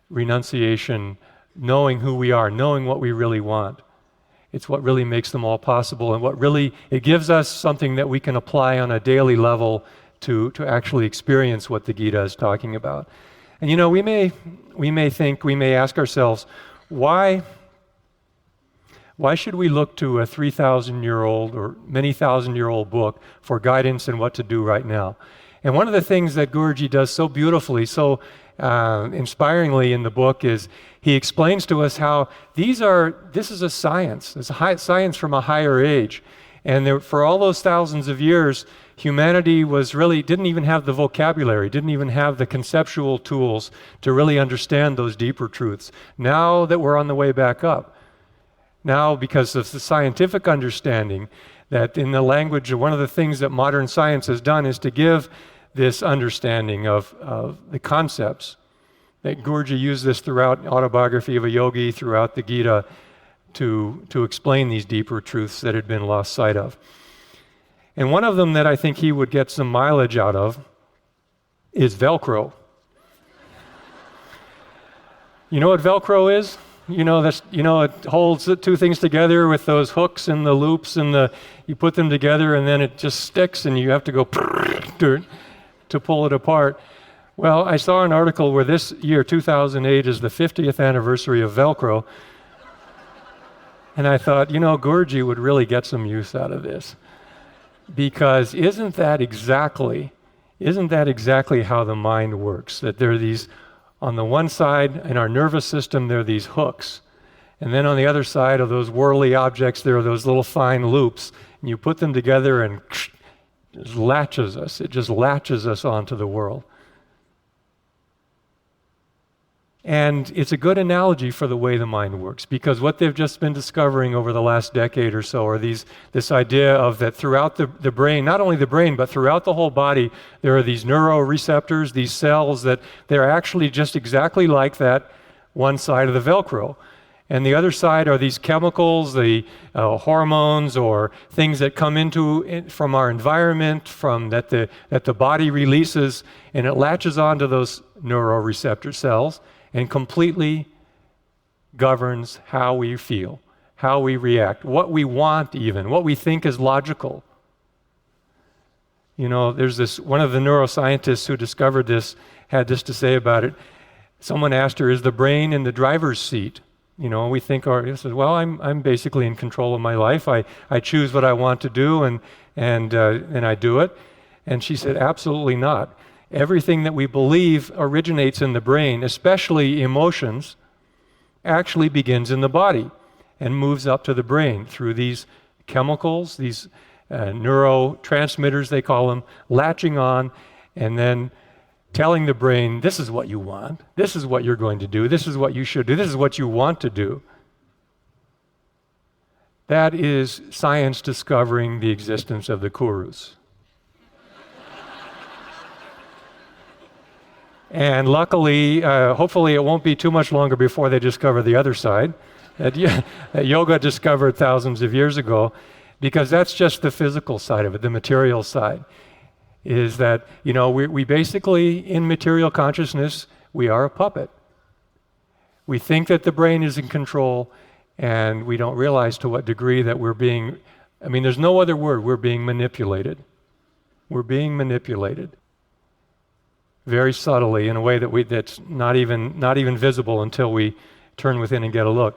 renunciation, knowing who we are, knowing what we really want. It's what really makes them all possible, and it gives us something that we can apply on a daily level to actually experience what the Gita is talking about. And we may ask ourselves, why should we look to a 3,000-year-old or many thousand-year-old book for guidance in what to do right now? And one of the things that Guruji does so beautifully, so inspiringly in the book is he explains to us how this is a science. It's a science from a higher age. And for all those thousands of years, humanity didn't even have the vocabulary, didn't even have the conceptual tools to really understand those deeper truths. Now that we're on the way back up, now because of the scientific understanding that in the language, one of the things that modern science has done is to give this understanding of the concepts. That Guruji used this throughout Autobiography of a Yogi, throughout the Gita, to explain these deeper truths that had been lost sight of. And one of them that I think he would get some mileage out of is Velcro. You know what Velcro is? It holds the two things together with those hooks and the loops, and you put them together and then it just sticks and you have to go to pull it apart. Well, I saw an article where this year, 2008, is the 50th anniversary of Velcro. And I thought, Guruji would really get some use out of this. Because isn't that exactly how the mind works? That there are these, on the one side, in our nervous system, there are these hooks. And then on the other side of those whirly objects, there are those little fine loops. And you put them together and it just latches us onto the world. And it's a good analogy for the way the mind works, because what they've just been discovering over the last decade or so are this idea of that throughout the brain, not only the brain, but throughout the whole body, there are these neuroreceptors, these cells that they're actually just exactly like that one side of the Velcro. And the other side are these chemicals, the hormones or things that come from our environment, that the body releases, and it latches onto those neuroreceptor cells and completely governs how we feel, how we react, what we want even, what we think is logical. There's one of the neuroscientists who discovered this, had this to say about it. Someone asked her, is the brain in the driver's seat? We think, he says, well, I'm basically in control of my life. I choose what I want to do and I do it. And she said, absolutely not. Everything that we believe originates in the brain, especially emotions, actually begins in the body and moves up to the brain through these chemicals, these neurotransmitters, they call them, latching on and then telling the brain, this is what you want, this is what you're going to do, this is what you should do, this is what you want to do. That is science discovering the existence of the Kurus. And luckily, hopefully it won't be too much longer before they discover the other side that yoga discovered thousands of years ago, because that's just the physical side of it, the material side. is that, we basically, in material consciousness, we are a puppet. We think that the brain is in control, and we don't realize to what degree that we're being, there's no other word, we're being manipulated. We're being manipulated very subtly in a way that's not even visible until we turn within and get a look.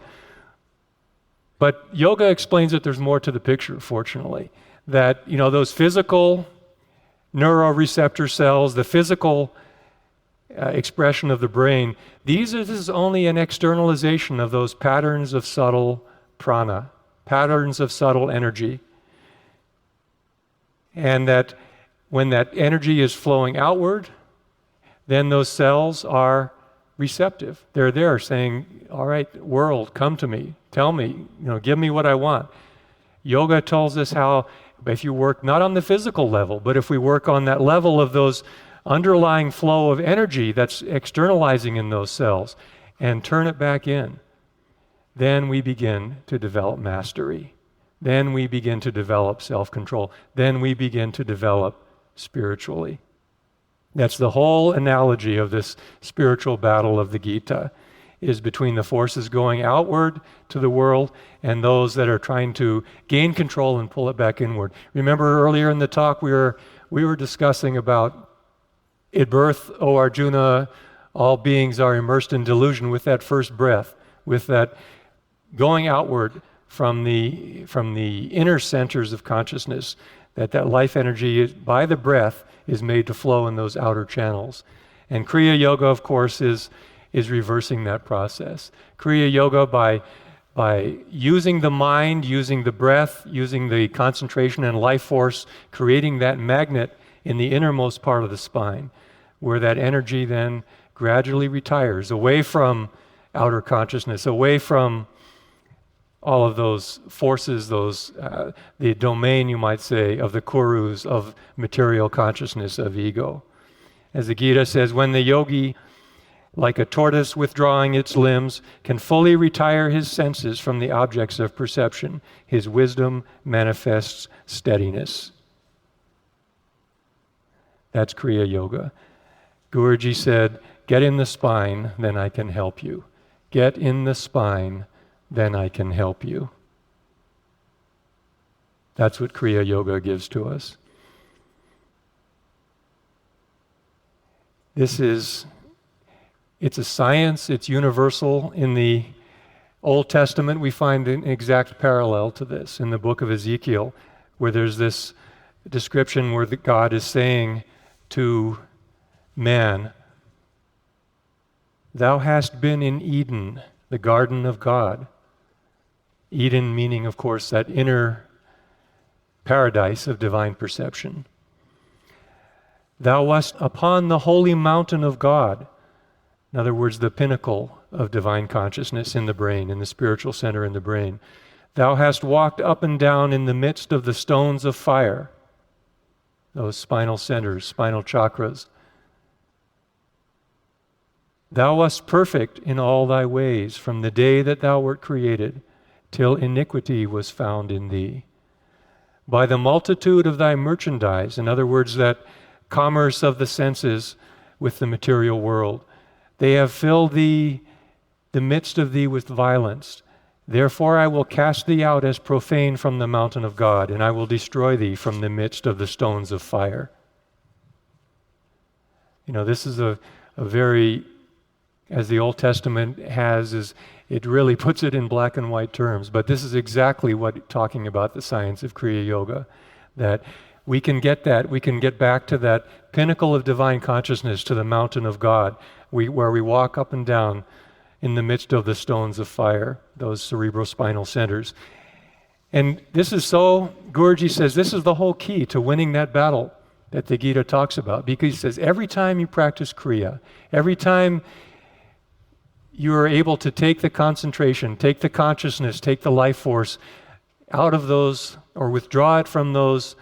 But yoga explains that there's more to the picture, fortunately. That, those physical neuroreceptor cells, the physical expression of the brain, this is only an externalization of those patterns of subtle prana, patterns of subtle energy. And that when that energy is flowing outward, then those cells are receptive. They're there saying, all right, world, come to me, tell me, give me what I want. Yoga tells us how, if you work not on the physical level, but if we work on that level of those underlying flow of energy that's externalizing in those cells and turn it back in, then we begin to develop mastery. Then we begin to develop self-control. Then we begin to develop spiritually. That's the whole analogy of this spiritual battle of the Gita, is between the forces going outward to the world and those that are trying to gain control and pull it back inward. Remember earlier in the talk we were discussing about at birth, O Arjuna, all beings are immersed in delusion, with that first breath, with that going outward from the inner centers of consciousness, that life energy by the breath is made to flow in those outer channels. And Kriya Yoga, of course, is reversing that process. Kriya Yoga, by using the mind, using the breath, using the concentration and life force, creating that magnet in the innermost part of the spine, where that energy then gradually retires away from outer consciousness, away from all of those forces, the domain, you might say, of the kurus, of material consciousness, of ego. As the Gita says, when the yogi, like a tortoise withdrawing its limbs, can fully retire his senses from the objects of perception, his wisdom manifests steadiness. That's Kriya Yoga. Guruji said, get in the spine, then I can help you. Get in the spine, then I can help you. That's what Kriya Yoga gives to us. It's a science, it's universal. In the Old Testament, we find an exact parallel to this in the book of Ezekiel, where there's this description where God is saying to man, thou hast been in Eden, the garden of God. Eden meaning, of course, that inner paradise of divine perception. Thou wast upon the holy mountain of God. In other words, the pinnacle of divine consciousness in the brain, in the spiritual center in the brain. Thou hast walked up and down in the midst of the stones of fire, those spinal centers, spinal chakras. Thou wast perfect in all thy ways from the day that thou wert created, till iniquity was found in thee. By the multitude of thy merchandise, in other words, that commerce of the senses with the material world, they have filled thee, the midst of thee, with violence. Therefore I will cast thee out as profane from the mountain of God, and I will destroy thee from the midst of the stones of fire. This is a very, as the Old Testament has, it really puts it in black and white terms, but this is exactly what talking about the science of Kriya Yoga, that we can get back to that pinnacle of divine consciousness, to the mountain of God, where we walk up and down in the midst of the stones of fire, those cerebrospinal centers. And this is Guruji says, this is the whole key to winning that battle that the Gita talks about, because he says every time you practice Kriya, every time you are able to take the concentration, take the consciousness, take the life force out of those, or withdraw it from those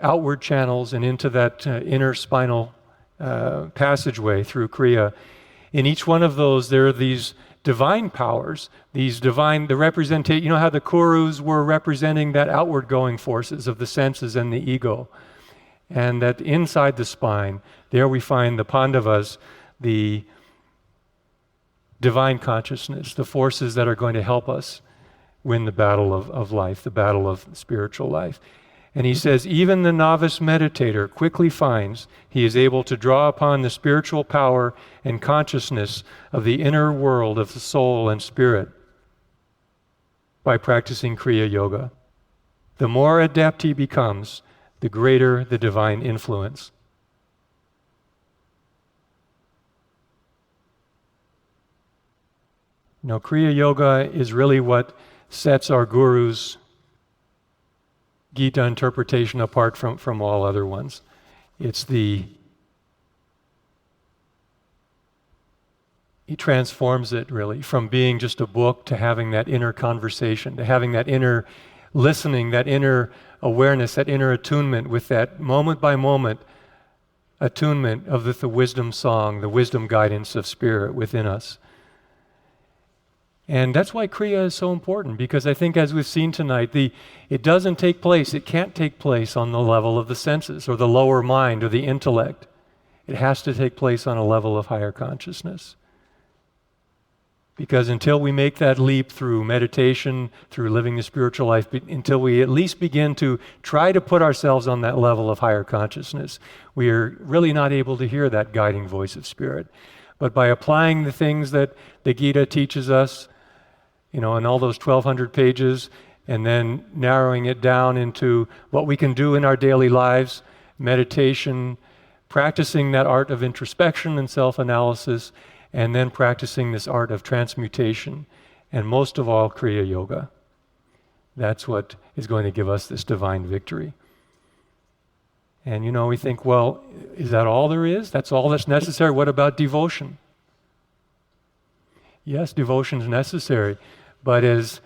outward channels and into that inner spinal passageway through Kriya. In each one of those, there are these divine powers, the representation. You know how the Kurus were representing that outward going forces of the senses and the ego. And that inside the spine, there we find the Pandavas, the divine consciousness, the forces that are going to help us win the battle of life, the battle of spiritual life. And he says, even the novice meditator quickly finds he is able to draw upon the spiritual power and consciousness of the inner world of the soul and spirit by practicing Kriya Yoga. The more adept he becomes, the greater the divine influence. Now, Kriya Yoga is really what sets our guru's Gita interpretation apart from all other ones. He transforms it really from being just a book to having that inner conversation, to having that inner listening, that inner awareness, that inner attunement with that moment by moment attunement of the wisdom song, the wisdom guidance of spirit within us. And that's why Kriya is so important, because I think as we've seen tonight, it doesn't take place, it can't take place on the level of the senses or the lower mind or the intellect. It has to take place on a level of higher consciousness. Because until we make that leap through meditation, through living the spiritual life, until we at least begin to try to put ourselves on that level of higher consciousness, we are really not able to hear that guiding voice of spirit. But by applying the things that the Gita teaches us, in all those 1,200 pages, and then narrowing it down into what we can do in our daily lives, meditation, practicing that art of introspection and self-analysis, and then practicing this art of transmutation, and most of all, Kriya Yoga. That's what is going to give us this divine victory. And we think, well, is that all there is? That's all that's necessary? What about devotion? Yes, devotion is necessary. But as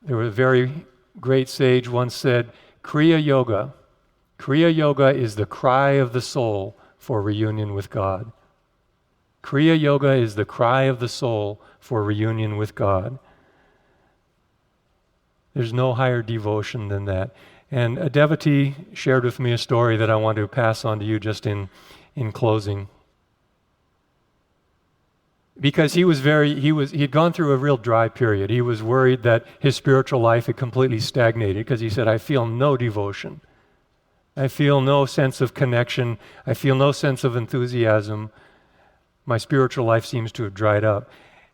there was a very great sage once said, Kriya Yoga is the cry of the soul for reunion with God. Kriya Yoga is the cry of the soul for reunion with God. There's no higher devotion than that. And a devotee shared with me a story that I want to pass on to you just in closing. Because he had gone through a real dry period. He was worried that his spiritual life had completely stagnated, because he said, I feel no devotion. I feel no sense of connection. I feel no sense of enthusiasm. My spiritual life seems to have dried up.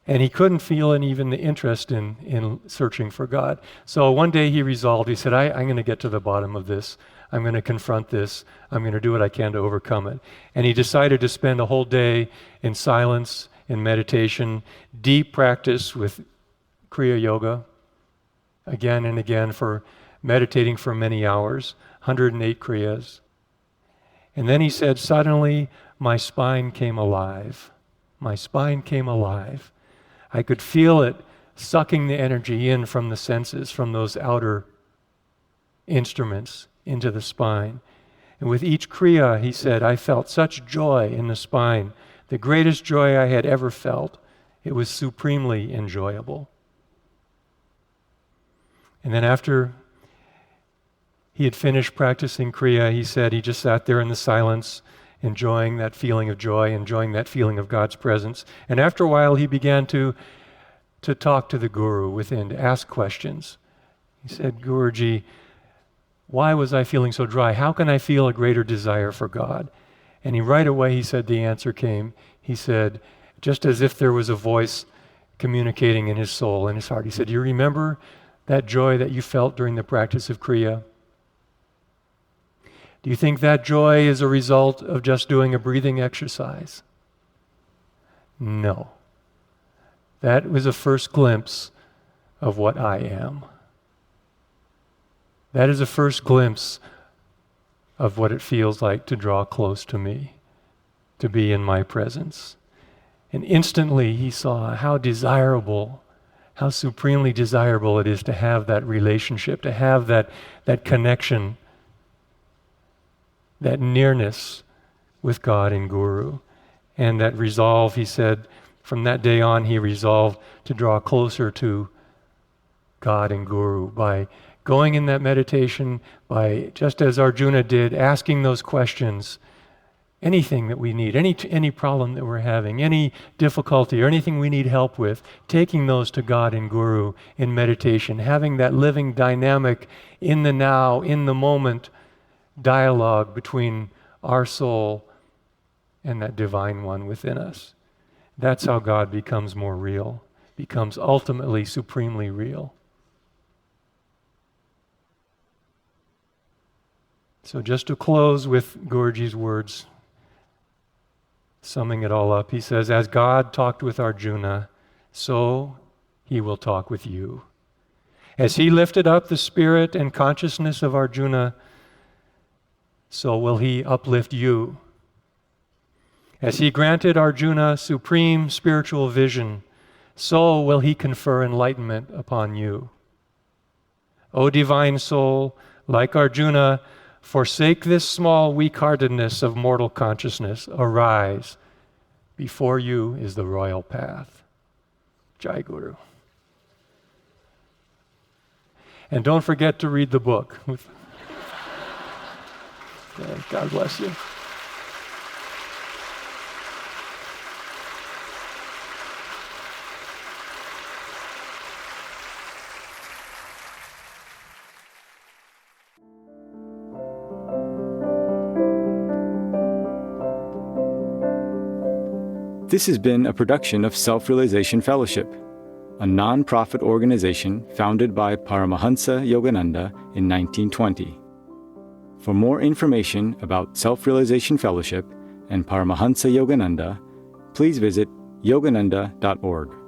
And he couldn't feel even the interest in searching for God. So one day he resolved, he said, I'm going to get to the bottom of this. I'm going to confront this. I'm going to do what I can to overcome it. And he decided to spend a whole day in silence, in meditation, deep practice with Kriya Yoga, again and again, for meditating for many hours, 108 Kriyas. And then he said, suddenly my spine came alive. My spine came alive. I could feel it sucking the energy in from the senses, from those outer instruments into the spine. And with each Kriya, he said, I felt such joy in the spine, the greatest joy I had ever felt. It was supremely enjoyable. And then after he had finished practicing Kriya, he said he just sat there in the silence, enjoying that feeling of joy, enjoying that feeling of God's presence. And after a while, he began to talk to the Guru within, to ask questions. He said, Guruji, why was I feeling so dry? How can I feel a greater desire for God? And right away, he said, the answer came. He said, just as if there was a voice communicating in his soul, in his heart. He said, you remember that joy that you felt during the practice of Kriya? Do you think that joy is a result of just doing a breathing exercise? No. That was a first glimpse of what I am. That is a first glimpse of what it feels like to draw close to me, to be in my presence. And instantly he saw how desirable, how supremely desirable it is to have that relationship, to have that connection, that nearness with God and Guru. And that resolve, he said, from that day on, he resolved to draw closer to God and Guru by going in that meditation by, just as Arjuna did, asking those questions, anything that we need, any problem that we're having, any difficulty or anything we need help with, taking those to God and Guru in meditation, having that living dynamic in the now, in the moment dialogue between our soul and that divine one within us. That's how God becomes more real, becomes ultimately supremely real. So just to close with Guruji's words, summing it all up, he says, as God talked with Arjuna, so he will talk with you. As he lifted up the spirit and consciousness of Arjuna, so will he uplift you. As he granted Arjuna supreme spiritual vision, so will he confer enlightenment upon you. O divine soul, like Arjuna, forsake this small weak-heartedness of mortal consciousness. Arise. Before you is the royal path. Jai Guru. And don't forget to read the book. God bless you. This has been a production of Self-Realization Fellowship, a non-profit organization founded by Paramahansa Yogananda in 1920. For more information about Self-Realization Fellowship and Paramahansa Yogananda, please visit yogananda.org.